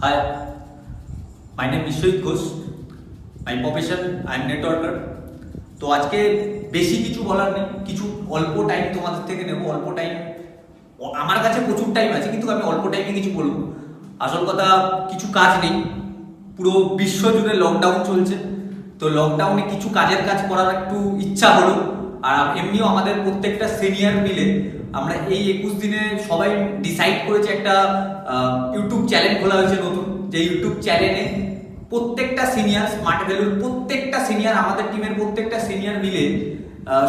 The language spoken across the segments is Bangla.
Hi, my name is Vishwajit Ghosh. My profession, I am networker. তো আজকে বেশি কিছু বলার নেই, কিছু অল্প টাইম তোমাদের থেকে নেব। অল্প টাইম, আমার কাছে প্রচুর টাইম আছে, কিন্তু আমি অল্প টাইমে কিছু বলবো। আসল কথা, কিছু কাজ নেই, পুরো বিশ্ব জুড়ে লকডাউন চলছে। তো লকডাউনে কিছু কাজের কাজ করার একটু ইচ্ছা হলো। আর এমনিও আমাদের প্রত্যেকটা সিনিয়র মিলে আমরা এই 21 দিনে সবাই ডিসাইড করেছে একটা ইউটিউব চ্যানেল খোলা হয়েছে নতুন, যে ইউটিউব চ্যানেলে প্রত্যেকটা সিনিয়র, স্মার্ট ভ্যালুর প্রত্যেকটা সিনিয়র, আমাদের টিমের প্রত্যেকটা সিনিয়র মিলে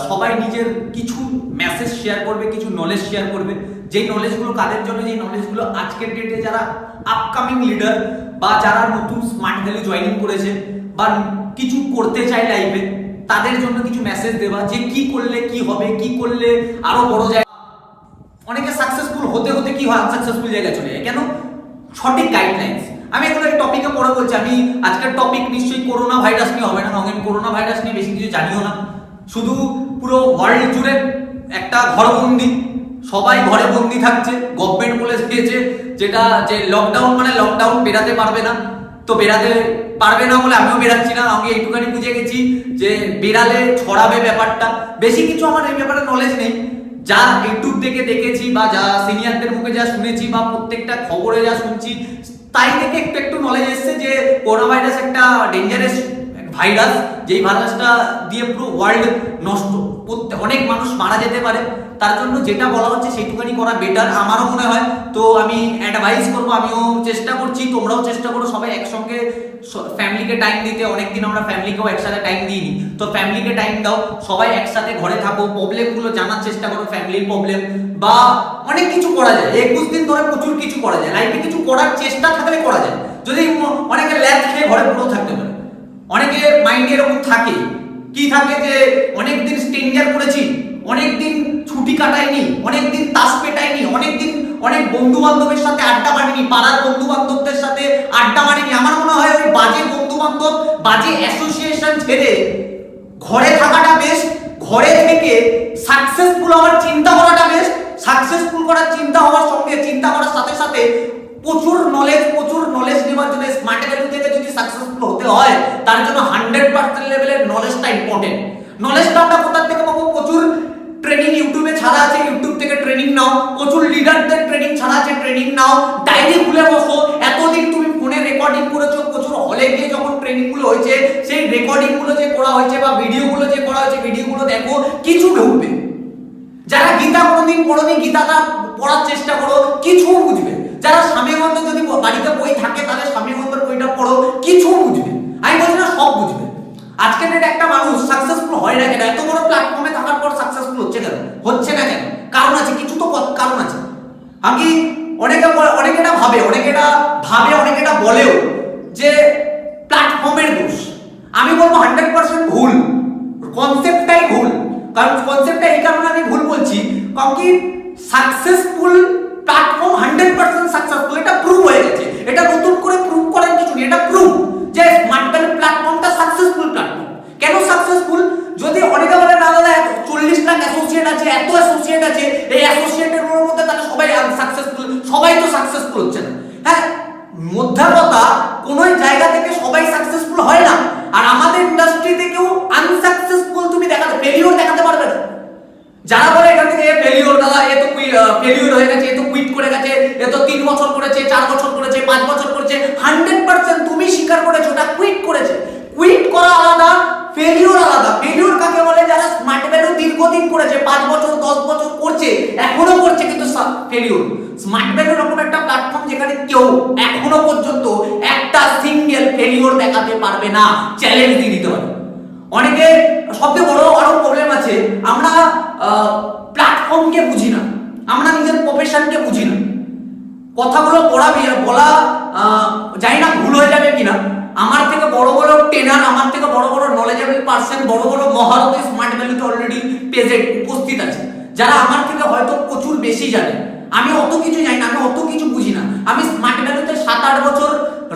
সবাই নিজের কিছু মেসেজ শেয়ার করবে, কিছু নলেজ শেয়ার করবে। যেই নলেজগুলো কাদের জন্য, যেই নলেজগুলো আজকের ডেটে যারা আপকামিং লিডার বা যারা নতুন স্মার্ট ভ্যালু জয়েনিং করেছে বা কিছু করতে চায় লাইফে, তাদের জন্য কিছু মেসেজ দেওয়া, যে কি করলে কি হবে, কি করলে আরো বড় যায়। অনেকে সাকসেসফুল হতে হতে কি হয়, আনসাকসেসফুল জায়গায় চলে যায়। কেন? সঠিক গাইডলাইন্স। আমি এগুলো এই টপিকে পড়ে বলছি। আমি আজকের টপিক নিশ্চয়ই করোনা ভাইরাস নিয়ে হবে না, কারণ আমি করোনা ভাইরাস নিয়ে বেশি কিছু জানিও না। শুধু পুরো ওয়ার্ল্ড জুড়ে একটা ঘরবন্দি, সবাই ঘরে বন্দি থাকছে। গভর্নমেন্ট বলে দিয়েছে যেটা, যে লকডাউন মানে লকডাউন, বেরাতে পারবে না। তো বেরাতে পারবে না বলে আমিও বেরাচ্ছি না। আমি এইটুখানি বুঝে গেছি যে বেরালে ছড়াবে ব্যাপারটা। বেশি কিছু আমার এই ব্যাপারে নলেজ নেই। যা ইউটিউব থেকে দেখেছি বা যা সিনিয়রদের মুখে যা শুনেছি বা প্রত্যেকটা খবরে যা শুনছি, তাই থেকে একটু একটু নলেজ এসছে যে করোনা ভাইরাস একটা ডেঞ্জারাস ভাইরাস, যেই ভাইরাসটা দিয়ে পুরো ওয়ার্ল্ড নষ্ট, অনেক মানুষ মারা যেতে পারে। তার জন্য যেটা বলা হচ্ছে সেইটুখানি করা বেটার আমারও মনে হয়। তো আমি অ্যাডভাইস করবো, আমিও চেষ্টা করছি, তোমরাও চেষ্টা করো সবাই একসঙ্গে ফ্যামিলিকে টাইম দিতে। অনেকদিন আমরা ফ্যামিলিকেও একসাথে টাইম দিইনি, তো ফ্যামিলিকে টাইম দাও, সবাই একসাথে ঘরে থাকো, প্রবলেমগুলো জানার চেষ্টা করো, ফ্যামিলির প্রবলেম বা অনেক কিছু করা যায়। 21 দিন ধরে প্রচুর কিছু করা যায়, লাইফে কিছু করার চেষ্টা থাকলে করা যায়। যদি অনেকে ল্যাব খেয়ে ঘরে পুরো থাকতে পারে, অনেকে মাইন্ডে এরকম থাকে, কি থাকে যে অনেকদিন স্ট্রেঞ্জার করেছি, অনেকদিন ছুটি কাটাইনি, অনেকদিন তাস পেটাইনি, অনেকদিন অনেক বন্ধু বান্ধবের সাথে আড্ডা মারিনি, পাড়ার বন্ধু বান্ধবদের সাথে আড্ডা মারিনি। আমার মনে হয় ওই বাজে বন্ধু বান্ধব, বাজে অ্যাসোসিয়েশন ছেড়ে ঘরে থাকাটা বেশ। ঘরে থেকে সাকসেসফুল হওয়ার চিন্তা করাটা বেশ। সাকসেসফুল করার চিন্তা হওয়ার সঙ্গে, চিন্তা করার সাথে সাথে প্রচুর নলেজ নেওয়ার জন্য, স্মার্ট ভ্যালু থেকে যদি সাকসেসফুল হতে হয়, তার জন্য 100% লেভেলের নলেজটা ইম্পর্টেন্ট। নলেজটা আমরা কোথা থেকে পাবো? প্রচুর ট্রেনিং ইউটিউবে ছাড়া আছে, ইউটিউব থেকে ট্রেনিং নাও। প্রচুর লিডারদের ট্রেনিং ছাড়া আছে, ট্রেনিং নাও। ডায়েরি খুলে বসো। এতদিন তুমি ফোনে রেকর্ডিং করেছো, প্রচুর হলে গিয়ে যখন ট্রেনিং গুলো হয়েছে, সেই রেকর্ডিং গুলো যে করা হয়েছে বা ভিডিও গুলো যে করা হয়েছে, ভিডিও গুলো দেখো, কিছু ঢুকবে। যারা গীতা কোনোদিন পড়োনি, গীতাটা পড়ার চেষ্টা করো, কিছু বুঝবে। যারা স্বামীগন্ধ যদি বাড়িতে বই থাকে, তাহলে স্বামীগন্ধের বইটা পড়ো, কিছু বুঝবে। আমি বলছি না সব বুঝবে। আজকের ডেটে একটা মানুষ সাকসেসফুল হয় না কেন? এত বড় প্ল্যাটফর্মে থাকার পর সাকসেসফুল হচ্ছে কেন? হচ্ছে না কেন? কারণ আছে, কিছু তো কারণ আছে। আমি অনেকে এটা ভাবে, অনেকে এটা বলেও যে প্ল্যাটফর্মের দোষ। আমি বলবো 100% ভুল, কনসেপ্টটাই ভুল। কারণ কনসেপ্টটা এই কারণে আমি ভুল বলছি, কারণ কি সাকসেসফুল প্ল্যাটফর্ম 100% সাকসেসফুল, এটা প্রুভ হয়ে গেছে। এটা নতুন করে প্রুভ করার কিছু নেই, এটা প্রুভ যে স্মার্ট ভ্যালু প্ল্যাটফর্মটা সাকসেসফুল প্ল্যাটফর্ম। কেন সাকসেসফুল? যদি অনেকে বলে না দাদা 40 লাখ অ্যাসোসিয়েট আছে, এত অ্যাসোসিয়েট আছে, এই অ্যাসোসিয়েটের মধ্যে তাহলে সবাই আনসাকসেসফুল। সবাই তো সাকসেসফুল হচ্ছে না। হ্যাঁ, মধ্যা কথা, কোন জায়গা থেকে সবাই সাকসেসফুল হয় না। আর আমাদের ইন্ডাস্ট্রিতে কেউ আনসাকসেসফুল তুমি দেখাতে, ফেলিওর দেখাতে পারবে না। যারা বলে এখান থেকে ফেলিওর, দাদা এ তো ফেলিওর হয়ে গেছে, এ তো কুইট করে গেছে, এ তো 3 বছর করেছে, 4 বছর করেছে, 5 বছর করেছে, 100% তুমি স্বীকার করেছো ওটা কুইট করেছে। কুইট করা আলাদা, ফেলিওর আলাদা। ফেলিওর কাকে বলে? যারা স্মার্ট ভ্যালু দীর্ঘদিন করেছে, 5 বছর 10 বছর করছে, এখনো করছে, কিন্তু ফেলিওর। স্মার্ট ভ্যালু এরকম একটা প্ল্যাটফর্ম যেখানে কেউ এখনো পর্যন্ত একটা সিঙ্গেল ফেলিওর দেখাতে পারবে না, চ্যালেঞ্জ দিয়ে দিতে পারে। অনেকে সবচেয়ে বড় আরো প্রবলেম আছে, আমরা প্ল্যাটফর্মকে বুঝি না, আমরা নিজের প্রফেশনকে বুঝি না। কথাগুলো বলা জানি না ভুল হয়ে যাবে কিনা। আমার থেকে বড় বড় ট্রেনার, আমার থেকে বড় বড় নলেজেবল পারসন, বড় বড় মহারথী স্মার্ট ভ্যালুতে অলরেডি প্রেজেন্ট, উপস্থিত আছে, যারা আমার থেকে হয়তো প্রচুর বেশি জানে। আমি অত কিছু জানি না, আমি অত কিছু বুঝি না। আমি স্মার্ট ভ্যালুতে 7-8 বছর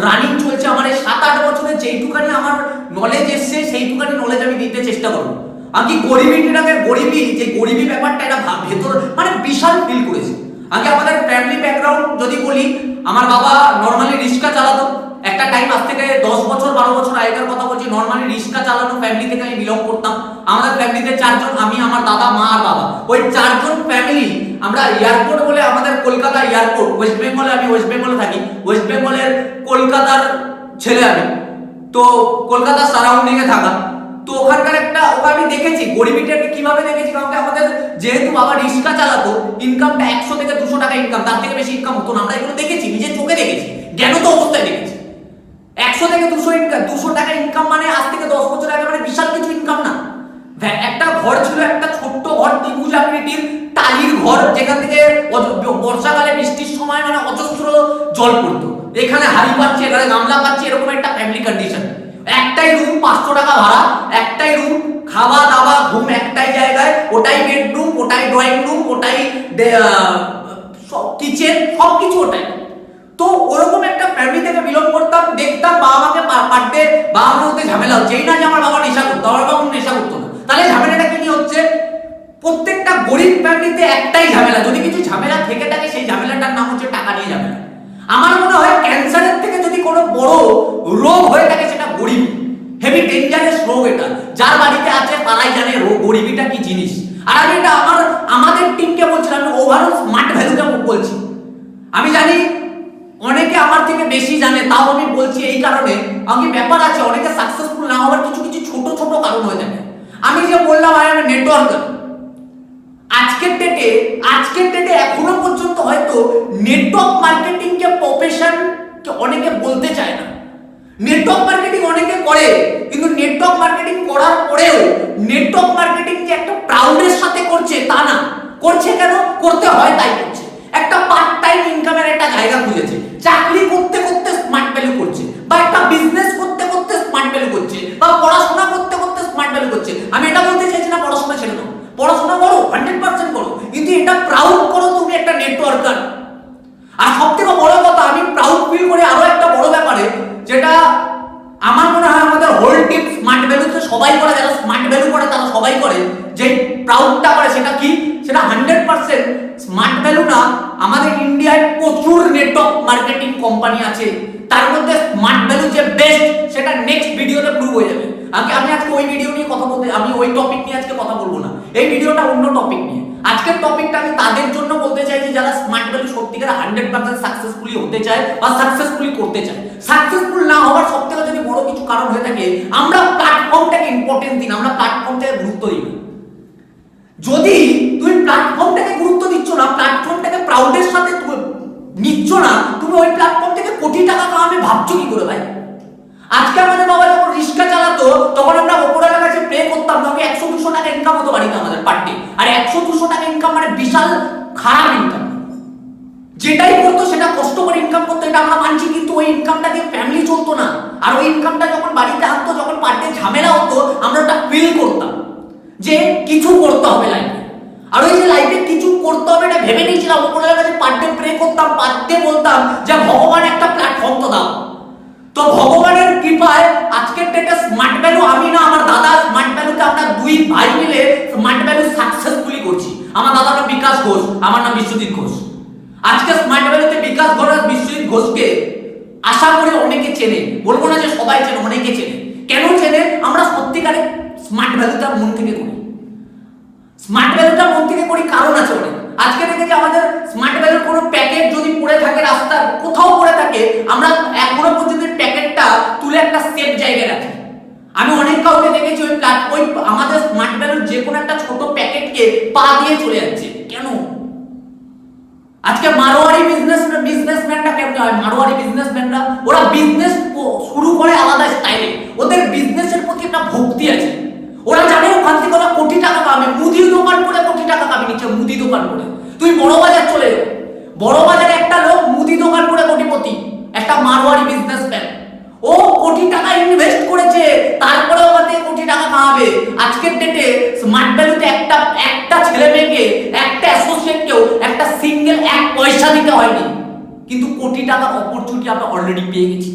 রানিং চলছে। আমার এই 7-8 বছরে যেইটুকানি আমার নলেজ এসছে, সেইটুকানি নলেজ আমি দিতে চেষ্টা করবো। আমি গরিবি ব্যাপারটা এটা ভেতর মানে বিশাল ফিল করেছি। আগে আমাদের ফ্যামিলি ব্যাকগ্রাউন্ড যদি বলি, আমার বাবা নর্মালি রিক্সা চালাতো একটা টাইম, আজ থেকে 10 বছর 12 বছর আগেকার কথা বলছি। নর্মালি রিক্সা চালানো ফ্যামিলি থেকে আমি বিলং করতাম। আমাদের ফ্যামিলিতে 4 জন, আমি, আমার দাদা, মা আর বাবা। ওই 4 জন ফ্যামিলি আমরা এয়ারপোর্ট বলে, আমাদের কলকাতা এয়ারপোর্ট, ওয়েস্ট বেঙ্গলে, আমি ওয়েস্ট বেঙ্গলে থাকি, ওয়েস্ট বেঙ্গলের কলকাতার ছেলে আমি, তো কলকাতার সারাউন্ডিং এ থাকা, তো ওখানকার একটা ওখানে আমি দেখেছি গরিবিটাকে কিভাবে দেখেছি। কারণ আমাদের যেহেতু বাবা রিক্সা চালাতো, ইনকামটা 100 থেকে 200 টাকা ইনকাম, তার থেকে বেশি ইনকাম হতো না। আমরা এগুলো দেখেছি, নিজের চোখে দেখেছি, জ্ঞানত অবস্থায় দেখেছি। 100 থেকে 200 ইনকাম, 200 টাকা ইনকাম মানে আজ থেকে 10 বছর আগে মানে বিশাল কিছু ইনকাম না। একটা ঘর ছিল, একটা ছোট্ট ঘর, ত্রিভুজ আকৃতির টালির ঘর, যেখান থেকে বর্ষাকালে বৃষ্টির সময় মানে অজস্র জল পড়তো। এখানে হাড়ি পাচ্ছে, এখানে গামলা পাচ্ছে, এরকম একটা ফ্যামিলি কন্ডিশন। একটাই রুম, 500 টাকা ভাড়া, একটাই রুম, খাওয়া দাওয়া ঘুম একটাই জায়গায়, ওটাই বেডরুম, ওটাই ড্রয়িং রুম, ওটাই কিচেন, সবকিছু ওটাই। তো ওরকম একটা ফ্যামিলি থেকে বিলং করতাম। দেখতাম বাবা মাকে পার ডে বাবা মার মধ্যে ঝামেলা হচ্ছে। এই না যে আমার বাবা নেশা করতো, আমার বাবা নেশা করতো না, তাহলে ঝামেলাটা কি নিয়ে হচ্ছে? প্রত্যেকটা গরিব ফ্যামিলিতে একটাই ঝামেলা, যদি কিছু ঝামেলা থেকে থাকে সেই ঝামেলাটার নাম হচ্ছে টাকা নিয়ে ঝামেলা। আমার মনে হয় ক্যান্সারের থেকে যদি কোনো বড় রোগ হয়ে থাকে সেটা গরিব, হেভি ডেঞ্জারাস রোগ এটা। যার বাড়িতে আছে তারাই জানে গরিবিটা কি জিনিস। আর আমি এটা আমাদের টিমকে বলছিলাম, আমি ওভারঅল স্মার্ট ভ্যালুটা বলছি। আমি জানি অনেকে আমার থেকে বেশি জানে, তাও আমি বলছি এই কারণে, আমি ব্যাপার আছে অনেকে সাকসেসফুল না হওয়ার কিছু কিছু ছোট ছোট কারণ হয়ে থাকে। আমি যে বললাম আমি নেটওয়ার্কার, আজকের ডেটে এখনো পর্যন্ত হয়তো নেটওয়ার্ক মার্কেটিং কে প্রফেশন কে অনেকে বলতে চায় না। নেটওয়ার্ক মার্কেটিং অনেকে করে, কিন্তু নেটওয়ার্ক মার্কেটিং করার পরেও নেটওয়ার্ক মার্কেটিং যে একটা প্রাউডের সাথে করছে তা না। করছে কেন? করতে হয় তাই করছে। একটা পার্ট টাইম ইনকামের একটা জায়গা খুঁজেছে, চাকরি করতে করতে স্মার্ট ভ্যালু করছে, বা একটা বিজনেস করতে করতে স্মার্ট ভ্যালু করছে, বা পড়াশোনা করতে করতে স্মার্ট ভ্যালু করছে। আমি এটা বলতে চাইছি না পড়াশোনা ছেড়ে দাও, পড়াশোনা করো, 100% করো, কিন্তু এটা প্রাউড করো তুমি একটা নেটওয়ার্কার। আর সবথেকে বড় কথা, আমি প্রাউড ফিল করি আরো একটা বড় ব্যাপারে, যেটা আমার মনে হয় আমাদের হোল টিম স্মার্ট ভ্যালুতে সবাই করে, যারা স্মার্ট ভ্যালু করে তারা সবাই করে, যে প্রাউডটা করে সেটা কি? সেটা 100% স্মার্ট ভ্যালু না। আমাদের ইন্ডিয়ায় প্রচুর নেটওয়ার্ক মার্কেটিং কোম্পানি আছে, তার মধ্যে স্মার্ট ভ্যালু যে বেস্ট সেটা নেক্সট ভিডিওতে প্রুভ হয়ে যাবে। আমি আজকে ওই ভিডিও নিয়ে কথা বলতে, আমি ওই টপিক নিয়ে আজকে কথা বলবো না, এই ভিডিওটা অন্য টপিক নিয়ে। আজকের টপিকটা আমি তাদের জন্য বলতে চাইছি যারা স্মার্ট ভ্যালু সত্যিকার 100% সাকসেসফুলি হতে চায় বা সাকসেসফুলি করতে চায়। সাকসেসফুল না হওয়ার সবথেকে যদি বড় কিছু কারণ হয়ে থাকে, আমরা প্ল্যাটফর্মটাকে ইম্পর্টেন্স দিই না, আমরা প্ল্যাটফর্মটাকে গুরুত্ব দিই না। যদি তুমি প্ল্যাটফর্মটাকে গুরুত্ব দিচ্ছ না, প্ল্যাটফর্মটাকে প্রাউডের সাথে নিচ্ছ না, তুমি ওই প্ল্যাটফর্ম থেকে কোটি টাকা কামাবে ভাবছো কি করে ভাই? আজকে আমাদের বাবা যখন রিক্সা চালাতো তখন আমরা ওপরের কাছে প্রে করতাম, তখন 100-200 টাকা ইনকাম হতো বাড়িতে আমাদের পার ডে। আর 100-200 টাকা ইনকাম মানে বিশাল খারাপ ইনকাম। যেটাই করতো সেটা কষ্ট করে ইনকাম করতো, এটা আমরা মানছি, কিন্তু ওই ইনকামটা দিয়ে ফ্যামিলি চলতো না। আর ওই ইনকামটা যখন বাড়িতে আসতো, যখন পার ডে ঝামেলা হতো, আমরা ওটা ফিল করতাম যে কিছু করতে হবে লাইফে। আর ওই যে লাইফে কিছু করতে হবে এটা ভেবে নিয়েছিলাম, ওপরের কাছে পার ডে প্রে করতাম, পার ডে বলতাম যে ভগবান একটা প্ল্যাটফর্ম তো দাও। তো ভগবানের কৃপায় আজকের ডেটে স্মার্ট ভ্যালু, আমি না আমার দাদা, স্মার্ট ভ্যালুতে আমরা দুই ভাই মিলে স্মার্ট ভ্যালু সাকসেসফুলি করছি। আমার দাদার নাম বিকাশ ঘোষ, আমার নাম বিশ্বজিৎ ঘোষ। আজকে স্মার্ট ভ্যালুতে বিকাশ ঘোষ আর বিশ্বজিৎ ঘোষকে আশা করি অনেকে চেনে, বলবো না যে সবাই চেনে, অনেকে চেনে। কেন চেনে? আমরা সত্যিকারে স্মার্ট ভ্যালুটা মন থেকে করি। স্মার্ট ভ্যালুটা মন থেকে করি, কারণ আছে অনেক। আজকে দেখেছি আমাদের স্মার্ট ভ্যালুর কোনো প্যাকেট যদি পড়ে থাকে, রাস্তার কোথাও পড়ে থাকে, আমরা এখনো পর্যন্ত প্যাকেটটা তুলে একটা সেফ জায়গায় রাখি। আমি অনেক কাউকে দেখেছি ওই আমাদের স্মার্ট ভ্যালুর যে কোনো একটা ছোট প্যাকেটকে পা দিয়ে চলে যাচ্ছে। কেন? আজকে মারোয়ারি বিজনেসম্যানরা কেমন হয়? মারোয়ারি বিজনেসম্যানরা ওরা বিজনেস শুরু করে আলাদা স্টাইলে, ওদের বিজনেসের প্রতি একটা ভক্তি আছে। ওরা জানে ওখান থেকে ওরা কোটি টাকা পাবে, মুদি দোকান করে কোটি টাকা পাবে নিচ্ছে, মুদি দোকান করে। তুই বড় বাজার চলে যাও, বড় বাজারে একটা লোক মুদি দোকান করে কোটিপতি, একটা মারোয়ারি বিজনেসম্যান, ও কোটি টাকা ইনভেস্ট করেছে, তারপরে ওখান থেকে কোটি টাকা কামাবে। আজকের ডেটে স্মার্ট ভ্যালুতে একটা ছেলে মেয়েকে, একটা অ্যাসোসিয়েটকেও একটা সিঙ্গেল 1 পয়সা দিতে হয়নি, কিন্তু কোটি টাকার অপরচুনিটি আমরা অলরেডি পেয়ে গেছি।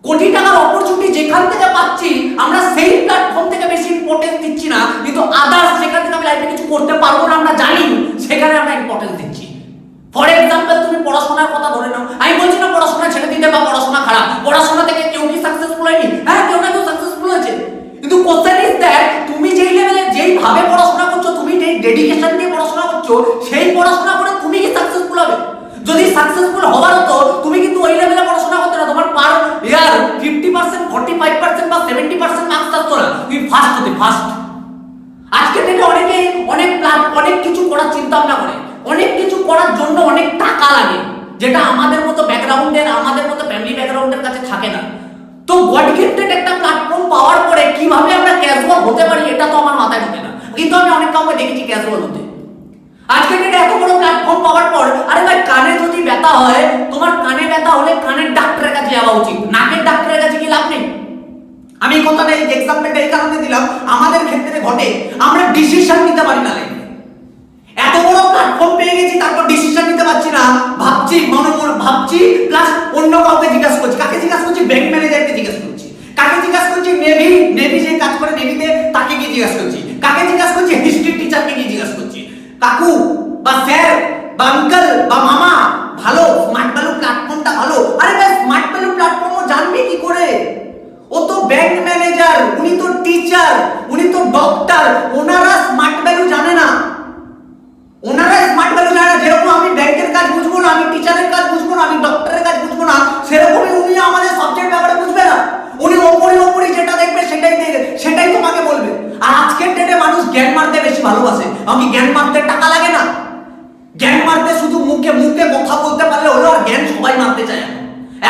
কোটি টাকার অপরচুনিটি যেখান থেকে পাচ্ছি, আমরা সেই প্ল্যাটফর্ম থেকে বেশি ইম্পর্টেন্স দিচ্ছি না, কিন্তু আদার্স যেখান থেকে আমি লাইফে কিছু করতে পারবো না আমরা জানি, সেখানে আমরা ইম্পর্টেন্স দিচ্ছি। ফর এক্সাম্পল তুমি পড়াশোনার কথা ধরে নাও, আমি বলছি না পড়াশোনা ছেড়ে দিতে বা পড়াশোনা খারাপ, পড়াশোনা থেকে কেউ কি সাকসেসফুল হয়নি? হ্যাঁ, কেউ না কেউ সাকসেসফুল হয়েছে, কিন্তু কোশ্চেন ইজ দ্যাট তুমি যেই লেভেলে যেইভাবে পড়াশোনা করছো, তুমি যেই ডেডিকেশন দিয়ে পড়াশোনা করছো, সেই পড়াশোনা করে তুমি কি সাকসেসফুল হবে? যদি সাকসেসফুল হবার হতো তুমি কিন্তু ওই লেভেলে পড়াশোনা করতে না, তোমার পার ইয়ার 50%, 45% বা 70% মার্কস থাকতো না, তুমি ফার্স্ট হতে ফার্স্ট। আজকের ডেটে অনেকে অনেক কিছু করার চিন্তা ভাবনা করে, অনেক কিছু করার জন্য অনেক টাকা লাগে, যেটা আমাদের মতো ব্যাকগ্রাউন্ডের, আমাদের মতো ফ্যামিলি ব্যাকগ্রাউন্ডের কাছে থাকে না। তো গড গিফটেড একটা প্ল্যাটফর্ম পাওয়ার পরে কিভাবে আমরা ক্যাজুয়াল হতে পারি এটা তো আমার মাথায় ঢোকে না, কিন্তু আমি অনেক কাউকে দেখেছি ক্যাজুয়াল হতে। আজকের ডেটে এত বড় প্ল্যাটফর্ম পাওয়ার পর, আরে ভাই কানে যদি ব্যথা হয়, তোমার কানে ব্যথা হলে কানের ডাক্তারের কাছে যাওয়া উচিত, নাকের ডাক্তারের কাছে কি লাভ নেই। আমি এই কথাটা এই এক্সাম্পলটা এই কারণে দিলাম, আমাদের ক্ষেত্রে ঘটে, আমরা ডিসিশন নিতে পারি না। এত বড় প্ল্যাটফর্ম পেয়ে গেছি, তারপর ডিসিশন নিতে পারছি না, ভাবছি মনে মনে ভাবছি, প্লাস অন্য কাউকে জিজ্ঞাসা করছি। কাকে জিজ্ঞাসা করছি? ব্যাংক ম্যানেজারকে জিজ্ঞাসা করছি। কাকে জিজ্ঞাসা করছি? নেভি যে কাজ করে নেভিতে তাকে গিয়ে জিজ্ঞাসা করছি। কাকে জিজ্ঞাসা করছি? হিস্ট্রি টিচারকে গিয়ে জিজ্ঞাসা করছি। কাকু বা স্যার বা আঙ্কেল বা মামা, ভালো স্মার্ট ভ্যালু প্ল্যাটফর্মটা ভালো। আরে ভাই স্মার্ট ভ্যালু প্ল্যাটফর্মও জানবে কি করে? ও তো ব্যাংক ম্যানেজার, উনি তো টিচার, উনি তো ডক্টর, ওনারা স্মার্ট ভ্যালু জানে না। ওনারা স্মার্ট ভ্যালু জানে না। যেরকম আমি ব্যাংকের কাজ বুঝবো না, আমি টিচারের কাজ বুঝবো না, আমি ডক্টরের কাজ বুঝবো না, সেরকমই উনি আমাদের সাবজেক্ট ব্যাপারে বুঝবে না। উনি ওপরি যেটা দেখবে সেটাই তোমাকে বলবে। আর আজকের ডেটে মানুষ জ্ঞান মারতে বেশি ভালোবাসে। আমি জ্ঞান মারতে টাকা লাগে না, জ্ঞান মারতে শুধু মুখে কথা বলতে পারলে হলো। আর জ্ঞান সবাই মারতে চায়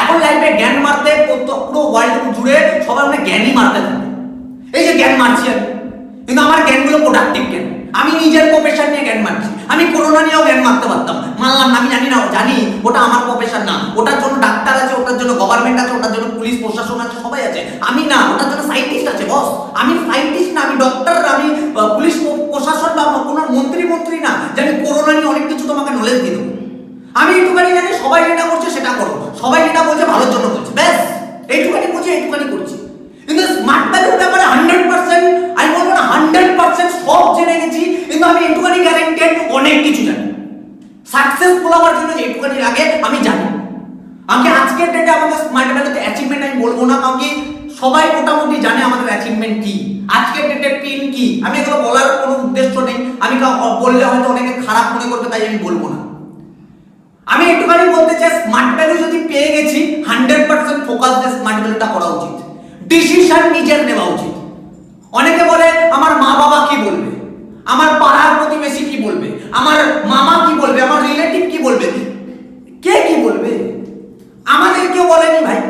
এখন লাইফে, জ্ঞান মারতে পুরো ওয়ার্ল্ড জুড়ে সবাই মানে জ্ঞানই মারতে থাকে। এই যে জ্ঞান মারছি আমি, কিন্তু আমার জ্ঞানগুলো প্রোডাক্টিভ জ্ঞান। আমি নিজের প্রফেশন নিয়ে জ্ঞান মারছি। আমি করোনা নিয়েও জ্ঞান মারতে পারতাম, মানলাম না, আমি জানি ওটা আমার প্রফেশন না। ওটার জন্য ডাক্তার আছে, ওটার জন্য গভর্নমেন্ট আছে, ওটার জন্য পুলিশ প্রশাসন আছে, সবাই আছে। আমি না, ওটার জন্য সায়েন্টিস্ট আছে বস। আমি সায়েন্টিস্ট না, আমি ডক্টর না, আমি পুলিশ প্রশাসন বা কোনো মন্ত্রী না যে আমি করোনা নিয়ে অনেক কিছু তোমাকে নলেজ দিয়ে দেবো। আমি এইটুখানি জানি সবাই যেটা করছে সেটা করো, সবাই যেটা বলছে ভালোর জন্য বলছে, ব্যাস এইটুখানি বুঝে এইটুখানি করছি। কিন্তু স্মার্ট ভ্যালুর ব্যাপারে 100%, আমি বলবো না 100% সব জেনে গেছি, কিন্তু আমি এইটুখানি গ্যারান্টেড অনেক কিছু জানি। সাকসেসফুল হওয়ার জন্য যে এইটুখানি লাগে আমি জানি। আমাকে আজকের ডেটে আমাদের স্মার্ট ভ্যালুতে অ্যাচিভমেন্ট আমি বলবো না, কারণ কি সবাই মোটামুটি জানে আমাদের অ্যাচিভমেন্ট কি, আজকের ডেটে পিন কি। আমি এগুলো বলার কোনো উদ্দেশ্য নেই, আমি বললে হয়তো অনেকে খারাপ মনে করবে, তাই আমি বলবো না। আমি একটুখানি বলতে চাই, স্মার্ট ভ্যালু যদি পেয়ে গেছি, 100% ফোকাস দিয়ে স্মার্ট ভ্যালুটা করা উচিত। ডিসিশন নিজের নেওয়া উচিত। অনেকে বলে আমার মা বাবা কি বলবে, আমার পাড়ার প্রতিবেশী কি বলবে, আমার মামা কি বলবে, আমার রিলেটিভ কি বলবে। কে কি বলবে? আমাদের কেউ বলেনি ভাই।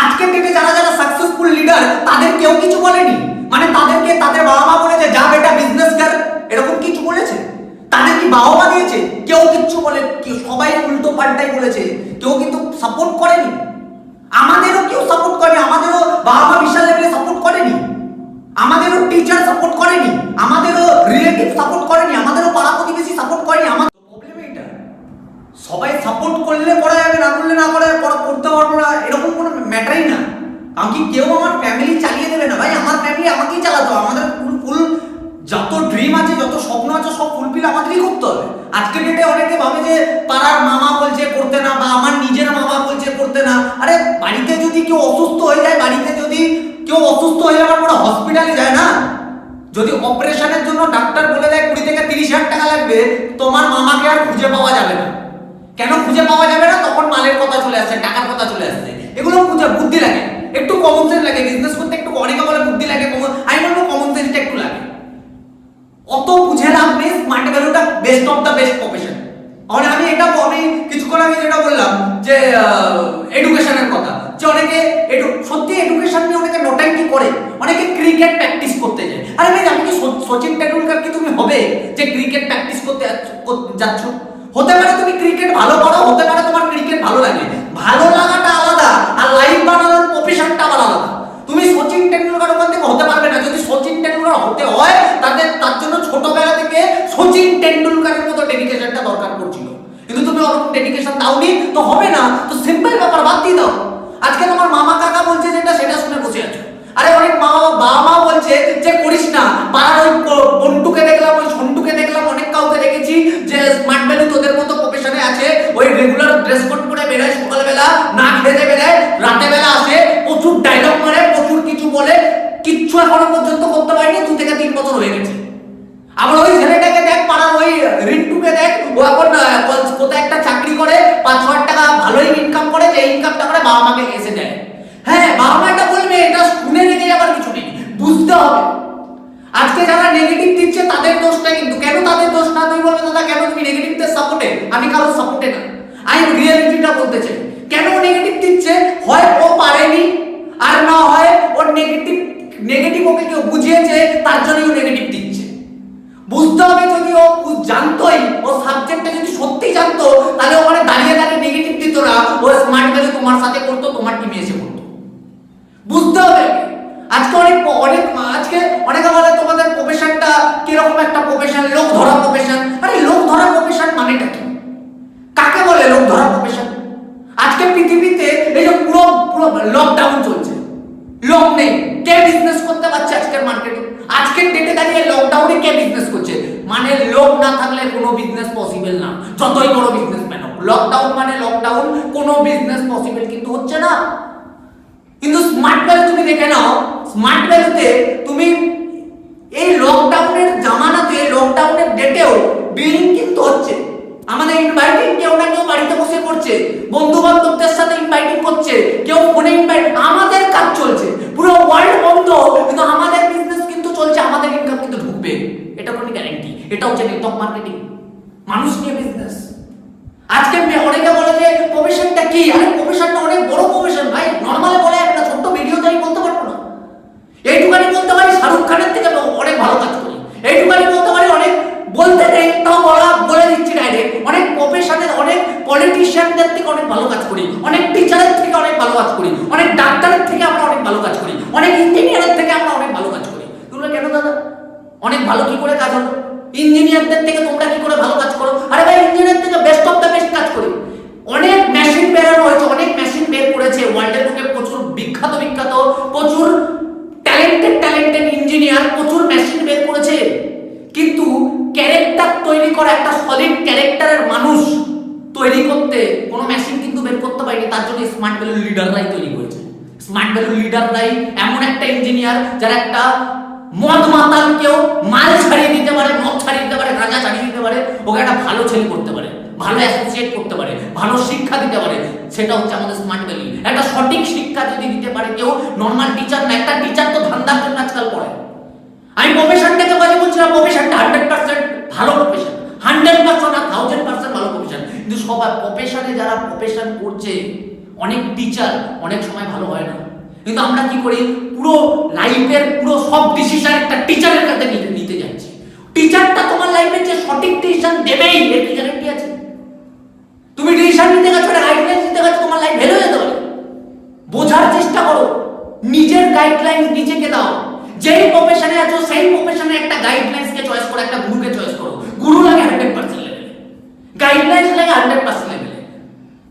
আজকের ডেটে যারা যারা সাকসেসফুল লিডার, তাদের কেউ কিছু বলেনি। মানে তাদেরকে তাদের বাবা মা বলেছে যা বেটা বিজনেস কর, এরকম কিছু বলেছে? তাদের কি বাবা দিয়েছে? কেউ কিচ্ছু বলে, সবাই উল্টো পাল্টাই বলেছে, কেউ কিন্তু সাপোর্ট করেনি। আমাদেরও কেউ সাপোর্ট করেনি, আমাদেরও বাবা মা বিশাল লেভেলে সাপোর্ট করেনি, আমাদেরও টিচার সাপোর্ট করেনি, আমাদেরও রিলেটিভ সাপোর্ট করেনি, আমাদেরও পাড়া প্রতিবেশী সাপোর্ট করেনি। আমার প্রবলেম এইটা, সবাই সাপোর্ট করলে করা যাবে, না করলে না করা করতে পারবো না, এরকম কোনো ম্যাটারই না। কারণ কি কেউ আমার ফ্যামিলি চালিয়ে দেবে না ভাই, আমার ফ্যামিলি আমাকেই চালাতে হবে। আমাদের ফুল যত ড্রিম আছে, যত স্বপ্ন আছে, সব ফুলফিল আমাদেরই করতে হবে। আজকের ডেটে অনেকে ভাবে যে পাড়ার মামা বলছে করতে না, বা আমার নিজের মামা বলছে করতে না। আরে বাড়িতে যদি কেউ অসুস্থ হয়ে যায়, বাড়িতে যদি কেউ অসুস্থ হয়ে যাওয়ার পরে হসপিটালে যায় না, যদি অপারেশনের জন্য ডাক্তার বলে দেয় 20 থেকে 30,000 টাকা লাগবে, তোমার মামাকে আর খুঁজে পাওয়া যাবে না। কেন খুঁজে পাওয়া যাবে না? তখন মালের কথা চলে আসছে, টাকার কথা চলে আসছে। এগুলো বুদ্ধি লাগে, একটু কমন সেন্স লাগে। বিজনেস করতে একটু অনেকে বলে বুদ্ধি লাগে, আমি বলবো কমন সেন্সটা একটু লাগে। অত বুঝে লাভ নেই। স্মার্ট ভ্যালুটা best of the best profession. আমি কিছুক্ষণ আগে যেটা বললাম যে এডুকেশনের কথা, যে অনেকে সত্যি এডুকেশন নিয়ে অনেকে নোটাইটি করে, অনেকে ক্রিকেট প্র্যাকটিস করতে যায়। আরে ভাই আমি কি সচিন টেন্ডুলকার কি তুমি হবে যে ক্রিকেট প্র্যাকটিস করতে যাচ্ছ? হতে পারে তুমি ক্রিকেট ভালো করো, হতে পারে তোমার ক্রিকেট ভালো লাগে, ভালো লাগাটা আলাদা, আর লাইফ বানানোর প্রফেশনটা আবার আলাদা। তুমি সচিন টেন্ডুলকার ওখান থেকে হতে পারবে না। যদি সচিন টেন্ডুলকার হতে হয়, তার জন্য ছোটবেলা থেকে সচিন টেন্ডুলকারের মতো ডেডিকেশনটা দরকার পড়ছিল, কিন্তু তুমি ওরকম ডেডিকেশন দাওনি, তো হবে না। তো সিম্পল ব্যাপার, বাদ দিয়ে দাও। আজকে তোমার মামা কাকা বলছে যেটা, সেটা শুনে বসে আছো। আরে অনেক বাবা মা বলছে যে করিস না, পাড়ার ওই বন্টুকে দেখলাম, ওই সন্টুকে দেখলাম, অনেক কাউকে দেখেছি যে স্মার্ট ভ্যালু তোদের মতো প্রফেশনে কিচ্ছু এখনো পর্যন্ত করতে পারেনি, 2 থেকে 3 বছর হয়ে গেছে। আবার ওই ছেলেটাকে দেখ, পাড়ার ওই রিন্টুকে দেখ, ও এখন কোথায় একটা চাকরি করে, 5,000 টাকা ভালোই ইনকাম করে, যে ইনকামটা করে বাবা মাকে এসে দেয়। হ্যাঁ, বাবা মা এটা বলবে, এটা শুনে রেখে যাবার কিছু নেই, বুঝতে হবে। আজকে যারা নেগেটিভ দিচ্ছে তাদের দোষটা, কিন্তু কেন তাদের দোষ না? তুই বলবে দাদা কেন তুমি নেগেটিভদের সাপোর্টে? আমি কারোর সাপোর্টে না, আমি রিয়েলিটিটা বলতে চাই। কেন নেগেটিভ দিচ্ছে? হয় ও পারেনি, আর না হয় ওর নেগেটিভ ওকে কেউ বুঝিয়েছে, তার জন্যই ও নেগেটিভ দিচ্ছে। বুঝতে হবে, যদি ও জানতোই, ও সাবজেক্টটা যদি সত্যি জানতো, তাহলে ওখানে দাঁড়িয়ে দাঁড়িয়ে নেগেটিভ দিত না, ও স্মার্ট ভ্যালু তোমার সাথে করতো, তোমার টিমে এসে করতো। বুঝতে হবে। আজকে অনেকে বলে তোমাদের প্রফেশনটা কিরকম একটা প্রফেশন, লোক ধরা প্রফেশন। আরে লোক ধরা প্রফেশন মানেটা কি? কাকে বলে লোক ধরা প্রফেশন? আজকে পৃথিবীতে এই যে পুরো লকডাউন চলছে, লোক নেই, কে বিজনেস করতে পারছে আজকের মার্কেটে? আজকের ডেটে দাঁড়িয়ে লকডাউনে কে বিজনেস করছে? মানে লোক না থাকলে কোনো বিজনেস পসিবল না, যতই বড় বিজনেসম্যান হোক। লকডাউন মানে লকডাউন, কোনো বিজনেস পসিবল কিন্তু হচ্ছে না। কিন্তু স্মার্ট ভ্যালু তুমি দেখে নাও, স্মার্ট ভ্যালুতে তুমি এই লকডাউনের জামানাতে, লকডাউনের ডেটেও বিলিং কিন্তু হচ্ছে। আমাদের ইনভাইটিং কেউ না কেউ বাড়িতে বসে করছে, বন্ধু বান্ধবদের সাথে ইনভাইটিং করছে, কেউ ফোনে ইনভাইট, আমাদের কাজ চলছে, পুরো ওয়ার্ল্ড বন্ধ, কিন্তু আমাদের বিজনেস কিন্তু চলছে, আমাদের ইনকাম কিন্তু ঢুকবে, এটা কোনো গ্যারান্টি। এটা হচ্ছে নেটওয়ার্ক মার্কেটিং, মানুষ নিয়ে বিজনেস। আজকে অনেকে বলে যে প্রফেশনটা কি? আরে প্রফেশনটা অনেক বড় প্রফেশন ভাই। নরমালি বলে একটা ছোট্ট ভিডিওতে আমি বলতে পারবো না। এইটুখানি বলতে পারি শাহরুখ খানের থেকে অনেক ভালো কাজ করি, এইটুখানি বলতে পারি অনেক, বলতে নেই তাও বলে দিচ্ছি ডাইরেক্ট, অনেক প্রফেশনের, অনেক পলিটিশিয়ানদের থেকে অনেক ভালো কাজ করি, অনেক টিচারের থেকে অনেক ভালো কাজ করি, অনেক ডাক্তারের থেকে আমরা অনেক ভালো কাজ করি, অনেক ইঞ্জিনিয়ারের থেকে আমরা অনেক ভালো কাজ করি। তোমরা কেন দাদা অনেক ভালো কি করে কাজ হলো? ইঞ্জিনিয়ারদের থেকে তোমরা কি করে ভালো কাজ করো? আরে ভাই ইঞ্জিনিয়ার থেকে বেস্ট অফ দ্য বেস্ট কাজ করি। অনেক মেশিন বেরানো হয়েছে, অনেক মেশিন বের করেছে ওয়ার্ল্ডের বুকে, প্রচুর বিখ্যাত প্রচুর ট্যালেন্টেড ইঞ্জিনিয়ার প্রচুর মেশিন বের করেছে, কিন্তু ক্যারেক্টার তৈরি করা, একটা সলিড ক্যারেক্টারের মানুষ তৈরি করতে কোনো মেশিন কিন্তু বের করতে পারেনি। তার জন্য স্মার্ট ভ্যালু লিডাররাই তৈরি করেছে। স্মার্ট ভ্যালু লিডাররাই এমন একটা ইঞ্জিনিয়ার যারা একটা মদ মাতালকেও মাল ছাড়িয়ে দিতে পারে, মদ ছাড়িয়ে দিতে পারে, রাজা ছাড়িয়ে দিতে পারে, ওকে একটা ভালো ছেলে করতে পারে, ভালো অ্যাসোসিয়েট করতে পারে, ভালো শিক্ষা দিতে পারে। সেটা হচ্ছে আমাদের স্মার্ট ভ্যালু। একটা সঠিক শিক্ষা যদি দিতে পারে কেউ, নর্মাল টিচার না, একটা টিচার তো ধান্দার জন্য আজকাল পড়ায়। আমি প্রফেশনটাকে বাজে বলছি না, প্রফেশনটা 100% ভালো প্রফেশন, 100% না 1000% ভালো প্রফেশন। কিন্তু সবার প্রফেশনে যারা প্রফেশন করছে, অনেক টিচার অনেক সময় ভালো হয় না। কিন্তু আমরা কি করি, পুরো লাইফের পুরো সব ডিসিশন একটা টিচারের কাছে নিতে যাচ্ছি। টিচারটা তোমার লাইফে যে সঠিক ডিসিশন দেবেই এর কি গ্যারান্টি আছে? তুমি ডিসিশন নিতে গেছো, গাইডলাইন দিতে গেছো, তোমার লাইফ ভেলো যেতে পারে। বোঝার চেষ্টা করো, নিজের গাইডলাইন নিজেকে দাও। যেই প্রফেশনে আছো সেই প্রফেশনে একটা গাইডলাইন্সকে চয়েস করো, একটা গুরুকে চয়েস করো। গুরু লাগে 100% লেভেলে, গাইডলাইন্স লাগে 100% লেভেলে।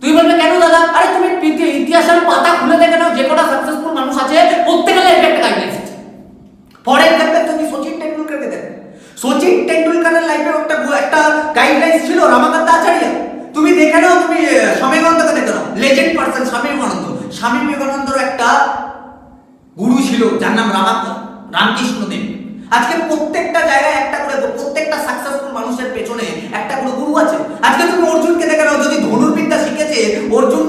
তুই বলবে কেন দাদা? আরে তুমি ইতিহাসের পাতা খুলে দেখে নাও, যে কটা সাকসেসফুল মানুষ আছে প্রত্যেকের লাইফে একটা গাইডলাইন্স আছে। ফর এক্সাম্পল তুমি সচিন টেন্ডুলকারকে দেখো, সচিন টেন্ডুলকারের লাইফে একটা গাইডলাইন্স ছিল রামাকান্ত আচার্য। তুমি দেখে নাও, তুমি স্বামী বিবেকানন্দকে দেখে নাও, লেজেন্ড পারসন স্বামী বিবেকানন্দ। স্বামী বিবেকানন্দর একটা গুরু ছিল যার নাম রামকৃষ্ণ দেব। আজকে প্রত্যেকটা জায়গায় একটা করে, প্রত্যেকটা সাকসেসফুল মানুষের পেছনে একটা করে গুরু আছে। আজকে তুমি অর্জুনকে দেখে নাও, যদি ধনুর্বিদ্যা শিখেছে, অর্জুন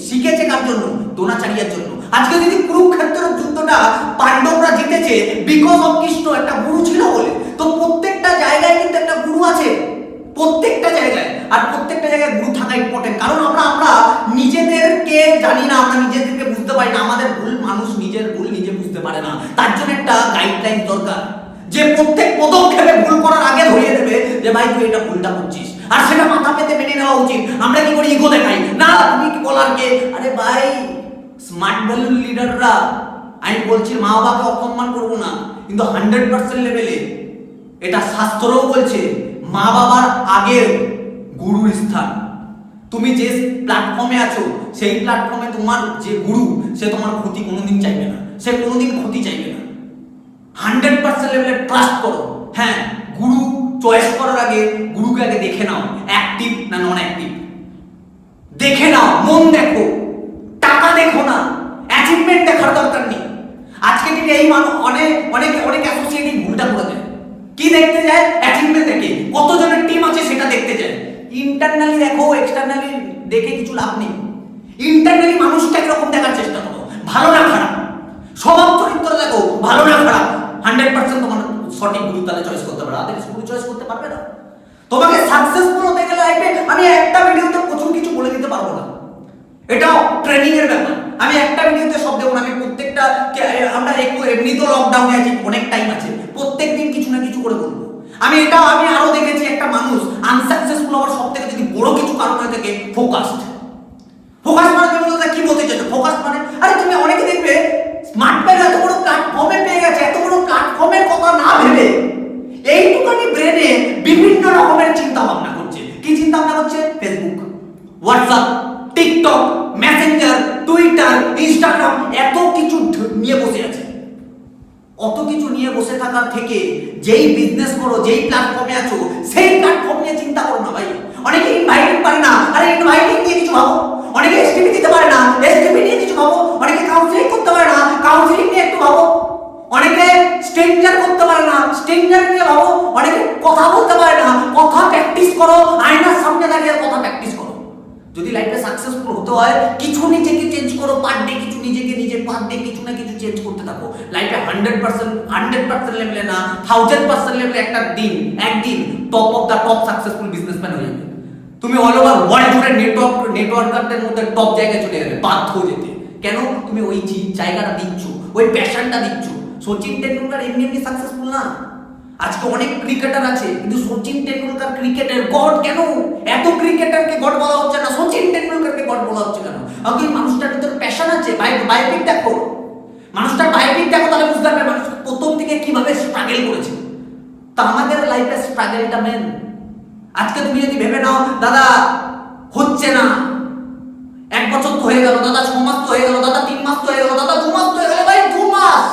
শিখেছে কার জন্য? দ্রোণাচার্যের জন্য। আজকে যদি কুরুক্ষেত্রের যুদ্ধটা পাণ্ডবরা জিতেছে বিকজ অফ কৃষ্ণ, একটা গুরু ছিল বলে। তো প্রত্যেকটা জায়গায় কিন্তু একটা গুরু আছে, প্রত্যেকটা জায়গায়। আর প্রত্যেকটা জায়গায় গুরু থাকা ইম্পর্টেন্ট, কারণ আমরা নিজেদেরকে জানি না, আমরা নিজেদেরকে বুঝতে পারি না। আমাদের ভুল, মানুষ নিজের ভুল নিজে বুঝতে পারে না, তার জন্য একটা গাইডলাইন দরকার, যে প্রত্যেক পদক্ষেপে ভুল করার আগে ধরিয়ে দেবে যে ভাই তুই এটা ভুলটা করছিস, আর সেটা মাথা পেতে মেনে নেওয়া উচিত। আমরা কি করি, ইগো দেখাই, না তুমি কি বলার কে? আরে ভাই স্মার্ট ভ্যালু লিডাররা, আমি বলছি মা বাবাকে অপমান করবো না, কিন্তু 100% লেভেলে এটা শাস্ত্রও বলছে মা বাবার আগের গুরুর স্থান। তুমি যে প্ল্যাটফর্মে আছো সেই প্ল্যাটফর্মে তোমার যে গুরু, সে তোমার ক্ষতি কোনোদিন চাইবে না, সে কোনোদিন ক্ষতি চাইবে না। 100% লেভেলে ট্রাস্ট করো। হ্যাঁ, গুরু চয়েস করার আগে গুরুকে আগে দেখে নাও, অ্যাক্টিভ না নন অ্যাক্টিভ দেখে নাও, মন দেখো, টাকা দেখো না, অ্যাচিভমেন্ট দেখার দরকার নেই। আজকে ঠিক এই ইন্টারনালি দেখো, এক্সটার্নালি দেখে কিছু লাভ নেই। ইন্টারনালি মানুষটা কিরকম দেখার চেষ্টা করো, ভালো না খারাপ, স্বভাব চরিত্র দেখো, ভালো না খারাপ। 100% তোমার সঠিক গুরু তাহলে চয়েস করতে পারবে, আদার্স গুরু চয়েস করতে পারবে না। তোমাকে সাকসেসফুল হতে গেলে লাইফে আমি একটা ভিডিওতে প্রচুর কিছু বলে দিতে পারবো না, এটাও ট্রেনিং এর ব্যাপার। আমি একটা ভিডিওতে সব দেবো না, আমি প্রত্যেকটা, আমরা একটু এমনি তো লকডাউনে আছি, অনেক টাইম আছে, প্রত্যেকদিন কিছু না কিছু করে বলবো। আমি আরো দেখেছি একটা মানুষ আনসাকসেসফুল হওয়ার সব থেকে যদি বড় কিছু কারণ হয়ে থাকে ফোকাসড। ফোকাস মানে তুমি বলতে কি বলতে চাইছো? ফোকাস মানে, আরে তুমি অনেকে দেখবে স্মার্টম্যান এত বড় প্ল্যাটফর্মে পেয়ে গেছে, এত বড় প্ল্যাটফর্মের কথা না ভেবে এইটুখানি ব্রেনে বিভিন্ন রকমের চিন্তা ভাবনা করছে। কি চিন্তা ভাবনা করছে? Facebook, WhatsApp, TikTok, Messenger, Twitter, Instagram, এত কিছু নিয়ে বসে আছে। অত কিছু নিয়ে বসে থাকার থেকে যেই বিজনেস করো, যেই প্ল্যাটফর্মে আছো, সেই প্ল্যাটফর্ম নিয়ে চিন্তা করো না ভাই। অনেকে ইনভাইটিং পারে না, আরে ইনভাইটিং নিয়ে কিছু ভাবো। অনেকে এসটিপি দিতে পারে না, এসটিপি নিয়ে কিছু ভাবো। অনেকে কাউন্সিলিং করতে পারে না, কাউন্সিলিং নিয়ে একটু ভাবো। অনেকে স্ট্রেঞ্জার করতে পারে না, স্ট্রেঞ্জার নিয়ে ভাবো। অনেকে কথা বলতে পারে না, কথা প্র্যাকটিস করো, আয়নার সামনে দাঁড়িয়ে কথা প্র্যাকটিস করো। যদি লাইফে সাকসেসফুল হতে হয়, কিছু নিজেকে চেঞ্জ করো, পার ডে কিছু নিজে পার ডে কিছু না কিছু চেঞ্জ করতে থাকো। লাইফে 100% লেভেলে না, 1000% লেভেলে একটা দিন, একদিন top of the top successful businessman হয়ে যাবে। তুমি অল ওভার ওয়ার্ল্ড জুড়ে নেটওয়ার্কারদের মধ্যে টপ জায়গায় চলে যাবে, বাধ্য হয়ে যেতে। কেন? তুমি ওই জায়গাটা দিচ্ছ, ওই প্যাশনটা দিচ্ছ। সচিন টেন্ডুলকার এমনি সাকসেসফুল না। আজকে অনেক ক্রিকেটার আছে, কিন্তু সচিন টেন্ডুলকার ক্রিকেটের গড কেন? এত ক্রিকেটারকে গড বলা হচ্ছে না, সচিন টেন্ডুলকারকে গড বলা হচ্ছে কেন? আগে মানুষটার ভিতরে প্যাশন আছে। বায়োপিক দেখো, মানুষটার বায়োপিক দেখো, তাহলে বুঝতে পারবে মানুষ প্রথম থেকে কিভাবে স্ট্রাগল করেছে। তা আমাদের লাইফে স্ট্রাগলটা মেন। আজকে তুমি যদি ভেবে নাও দাদা হচ্ছে না, 1 বছর তো হয়ে গেল, দাদা 6 মাস তো হয়ে গেল, দাদা 3 মাস তো হয়ে গেল, দাদা 2 মাস তো হয়ে গেল। ভাই 2 মাস,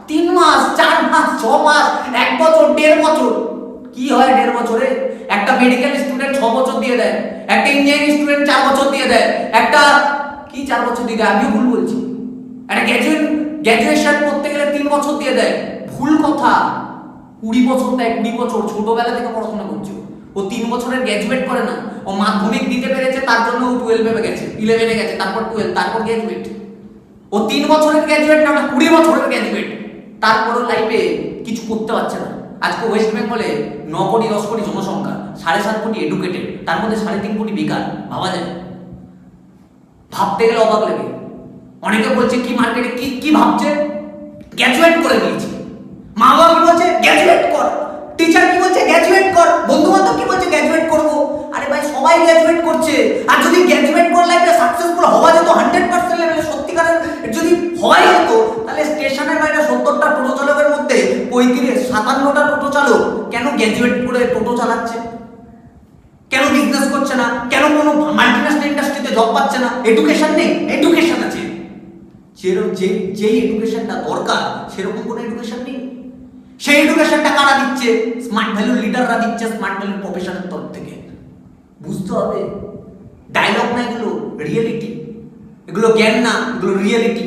3 মাস, 4 মাস, 6 মাস, 1 বছর, 1.5 বছর, কি হয় 1.5 বছরে? একটা মেডিকেল স্টুডেন্ট 6 বছর দিয়ে দেয়, একটা ইঞ্জিনিয়ারিং স্টুডেন্ট 4 বছর দিয়ে দেয়, একটা কি 4 বছর দিয়ে দেয়? আমিও ভুল বলছি। একটা গ্র্যাজুয়েশন করতে গেলে 3 বছর দিয়ে দেয়। ভুল কথা, 20 বছর দেয়, 20 বছর। ছোটবেলা থেকে পড়াশোনা করছো, ও 3 বছরের গ্র্যাজুয়েট করে না। ও মাধ্যমিক দিতে পেরেছে, তার জন্য ও 12 গেছে, 11 গেছে, তারপর 12, তারপর গ্র্যাজুয়েট। ও 3 বছরের গ্র্যাজুয়েট না, 20 বছরের গ্র্যাজুয়েট। তারপরও লাইফে কিছু করতে পারছে না। আজকে ওয়েস্ট বেঙ্গলে 9 কোটি 10 কোটি জনসংখ্যা, 7.5 কোটি এডুকেটেড, তার মধ্যে 3.5 কোটি বেকার। ভাবা যায়? ভাবতে গেলে অবাক লাগে। অনেকে বলছে কি মার্কেটে কি ভাবছে? গ্র্যাজুয়েট করে নিয়েছে। মা বাবা কি বলছে? গ্র্যাজুয়েট কর। টিচার কি বলছে? গ্র্যাজুয়েট কর। বন্ধু বান্ধব কি বলছে? গ্র্যাজুয়েট করবো। আরে ভাই সবাই গ্র্যাজুয়েট করছে। আর যদি গ্র্যাজুয়েট করে লাইফে সাকসেসফুল হওয়া যেত 100% লেভেলে, সত্যিকারের যদি হওয়াই হতো, তাহলে স্টেশনের বাইরে 70টা টোটো চালকের মধ্যে 57টা টোটো চালক কেন গ্র্যাজুয়েট করে টোটো চালাচ্ছে? কেন বিজনেস করছে না? কেন কোনো মাল্টিন্যাশনাল ইন্ডাস্ট্রিতে জব পাচ্ছে না? এডুকেশন নেই? এডুকেশন আছে, যেই এডুকেশনটা দরকার সেরকম কোনো এডুকেশন নেই। সেই এডুকেশনটা কারা দিচ্ছে? স্মার্ট ভ্যালু লিডাররা দিচ্ছে, স্মার্ট ভ্যালু প্রফেশনের তরফ থেকে। বুঝতে হবে, ডায়লগ না, এগুলো রিয়েলিটি। এগুলো জ্ঞান না, এগুলো রিয়েলিটি।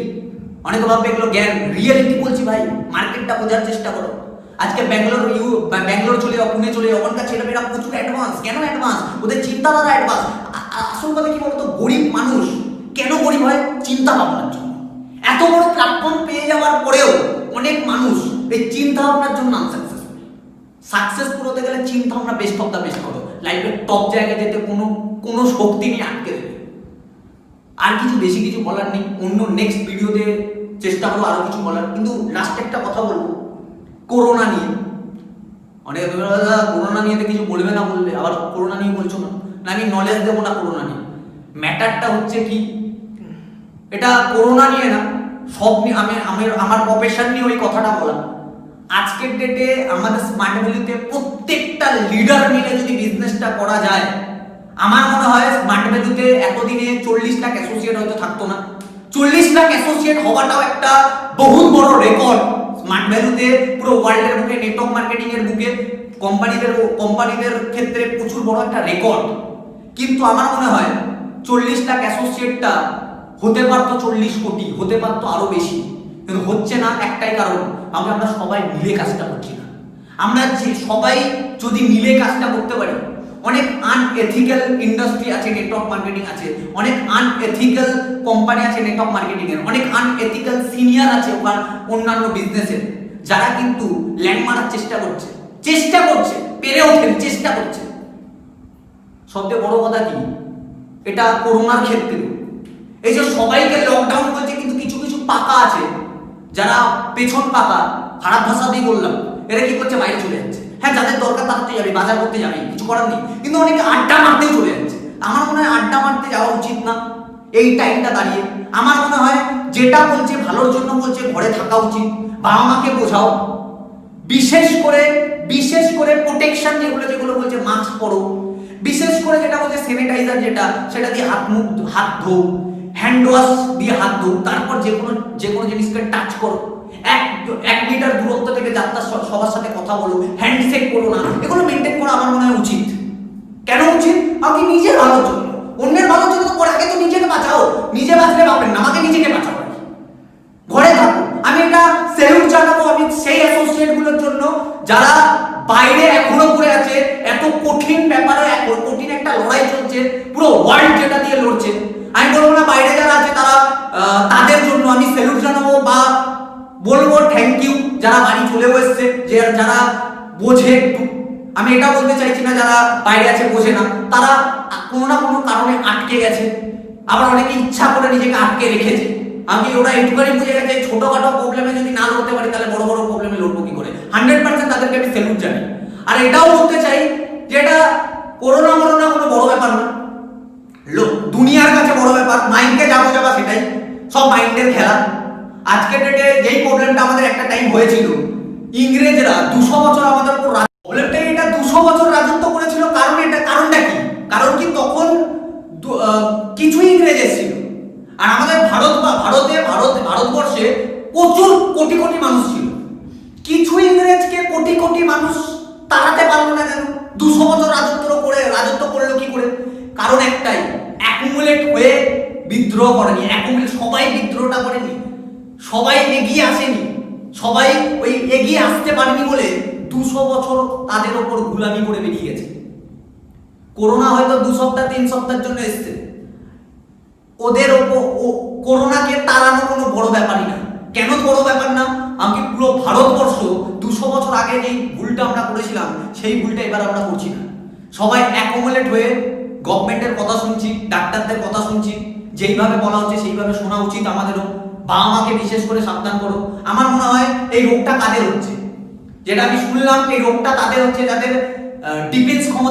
অনেকে ভাববে এগুলো জ্ঞান, রিয়েলিটি বলছি ভাই। মার্কেটটা বোঝার চেষ্টা করো। আজকে ব্যাঙ্গালোর চলে যাও, পুনে চলে যাও, ওখানকার ছেলেমেয়েরা প্রচুর অ্যাডভান্স। কেন অ্যাডভান্স? ওদের চিন্তাধারা অ্যাডভান্স। আসল কথা কি বলতো, গরিব মানুষ কেন গরিব হয়? চিন্তা ভাবনার জন্য। এত বড় প্ল্যাটফর্ম পেয়ে যাওয়ার পরেও অনেক মানুষ এই চিন্তা ভাবনার জন্য আনসাকসেসফুল। সাকসেসফুল হতে গেলে চিন্তা ভাবনা বেস্ট অফ দ্য বেস্ট করো। লাইফের টপ জায়গায় যেতে কোনো শক্তি নিয়ে আটকে দেবে। আর কিছু বেশি কিছু বলার নেই, অন্য নেক্সট ভিডিওতে চেষ্টা করবো আরো কিছু বলার। কিন্তু লাস্ট একটা কথা বলবো করোনা নিয়ে। অনেকে করোনা নিয়ে কিছু বলবে না, বললে আবার করোনা নিয়ে বলছো না। আমি নলেজ দেবো না করোনা নিয়ে। ম্যাটারটা হচ্ছে কি, এটা করোনা নিয়ে না, সব নিয়ে। আমার প্রফেশন নিয়ে ওই কথাটা বলা। আজকের ডেটে আমাদের স্মার্ট ভ্যালিতে প্রত্যেকটা লিডার মিলে যদি বিজনেসটা করা যায়, আমার মনে হয় স্মার্ট ভ্যালিতে এতদিনে 40 লাখ অ্যাসোসিয়েট হয়তো থাকতো না। 40 লাখ অ্যাসোসিয়েট হওয়াটাও একটা বহুত বড় রেকর্ড। স্মার্ট ভ্যালুতে পুরো ওয়ার্ল্ডের বুকে, নেটওয়ার্ক মার্কেটিং এর বুকে কোম্পানিদের ক্ষেত্রে প্রচুর বড় একটা রেকর্ড। কিন্তু আমার মনে হয় 40 লাখ অ্যাসোসিয়েটটা হতে পারতো 40 কোটি, হতে পারতো আরো বেশি, কিন্তু হচ্ছে না। একটাই কারণ, আমরা সবাই মিলে কাজটা করছি না। আমরা সবাই যদি মিলে কাজটা করতে পারি, অনেক আনএথিক্যাল ইন্ডাস্ট্রি আছে, নেটওয়ার্ক মার্কেটিং আছে, অনেক আনএথিক্যাল কোম্পানি আছে নেটওয়ার্ক মার্কেটিং এর, অনেক আনএথিক্যাল সিনিয়র আছে ওখানে অন্যান্য বিজনেসের, যারা কিন্তু ল্যান্ড মারার চেষ্টা করছে, পেরে ওঠেন, চেষ্টা করছে। সবচেয়ে বড় কথা কি, এটা করোনার ক্ষেত্রে এই যে সবাইকে লকডাউন করছে, কিন্তু কিছু কিছু পাকা আছে যারা পেছন পাকা, খারাপ ভাষা দিয়ে বললাম, এরা কি করছে, বাইরে চলে যাচ্ছে। হ্যাঁ, যাদের দরকার তারা তো যাবে, বাজার করতে যাবে, কিছু করার নেই, কিন্তু অনেকে আড্ডা মারতেও চলে যাচ্ছে। আমার মনে হয় আড্ডা মারতে যাওয়া উচিত না এই টাইমটা দাঁড়িয়ে। আমার মনে হয় যেটা বলছে ভালোর জন্য বলছে, ঘরে থাকা উচিত, বাবা মাকে বোঝাও, বিশেষ করে প্রোটেকশন যেগুলো বলছে, মাস্ক পরো, বিশেষ করে যেটা বলছে স্যানিটাইজার, সেটা দিয়ে হাত ধো, হ্যান্ড ওয়াশ দিয়ে হাত ধো, তারপর যে কোনো জিনিসকে টাচ করো, এক মিটার দূরত্ব থেকে যাত্রা সবার সাথে কথা বলো, হ্যান্ডশেক করো না, এগুলো মেনটেন করা আমার মনে হয় উচিত। কেন উচিত? আপনি নিজের ভালোর জন্য, অন্যের ভালোর জন্য তো আগে তো নিজেকে বাঁচাও, নিজে বাঁচলে পাবেন না, আমাকে নিজেকে বাঁচাও, ঘরে থাকো। আমি এটা সেলুট জানাবো আমি সেই অ্যাসোসিয়েট গুলোর জন্য যারা বাইরে এখনো পড়ে আছে, এত কঠিন ব্যাপারে, কঠিন একটা লড়াই চলছে, পুরো ওয়ার্ল্ড যেটা দিয়ে লড়ছে। আমি বলবো না বাইরে যারা আছে তারা, তাদের জন্য আমি সেলুট জানাবো বা বলবো থ্যাংক ইউ, যারা বাড়ি চলেও এসছে, যারা বোঝে একটু। আমি এটা বলতে চাইছি না যারা বাইরে আছে বোঝে না, তারা কোনো না কোনো কারণে আটকে গেছে, আবার অনেকে ইচ্ছা করে নিজেকে আটকে রেখেছে। আমি ওরা একটুখানি বুঝে গেছে ছোটখাটো প্রবলেমে যদি না লড়তে পারি তাহলে বড় বড় প্রবলেমে লড়বো কি করে। 100% তাদেরকে আমি সেলুট জানি। আর এটাও বলতে চাই যে এটা করোনা কোনো বড় ব্যাপার না, দুনিয়ার কাছে বড় ব্যাপার। মাইন্ডকে যাবা সেটাই, সব মাইন্ডের খেলা। আজকের ডেটে যেই প্রবলেমটা আমাদের একটা টাইম হয়েছিল, ইংরেজরা 200 বছর আমাদের উপর প্রবলেমটা, এটা 200 বছর রাজত্ব করেছিল। কারণটা কি? কারণ কি তখন কিছু ইংরেজ এসেছিল, আর আমাদের ভারতবর্ষে প্রচুর কোটি কোটি মানুষ ছিল। কিছু ইংরেজকে কোটি মানুষ তাড়াতে পারলো না কেন? 200 বছর রাজত্ব করলো কি করে? কারণ একটাই, অ্যাকুমুলেট হয়ে বিদ্রোহ করেনি। সবাই বিদ্রোহটা করেনি, সবাই এগিয়ে আসেনি, সবাই ওই এগিয়ে আসতে পারেনি বলে 200 বছর তাদের ওপর গোলামি করে বেরিয়ে গেছে। করোনা হয়তো 2 সপ্তাহ 3 সপ্তাহের জন্য এসছে, ওদের ওপর করোনাকে তাড়ানো কোনো বড় ব্যাপারই না। কেন বড় ব্যাপার না? আমি পুরো ভারতবর্ষ 200 বছর আগে যেই ভুলটা আমরা করেছিলাম, সেই ভুলটা এবার আমরা করছি না। সবাই অ্যাকোমোডেট হয়ে গভর্নমেন্টের কথা শুনছি, ডাক্তারদের কথা শুনছি, যেইভাবে বলা হচ্ছে সেইভাবে শোনা উচিত আমাদেরও। বাবা মাকে বিশেষ করে সাবধান করো। আমার মনে হয় এই রোগটা কাদের হচ্ছে, যেটা আমি শুনলাম, এই রোগটা তাদের হচ্ছে যাদের ডিফেন্স ক্ষমতা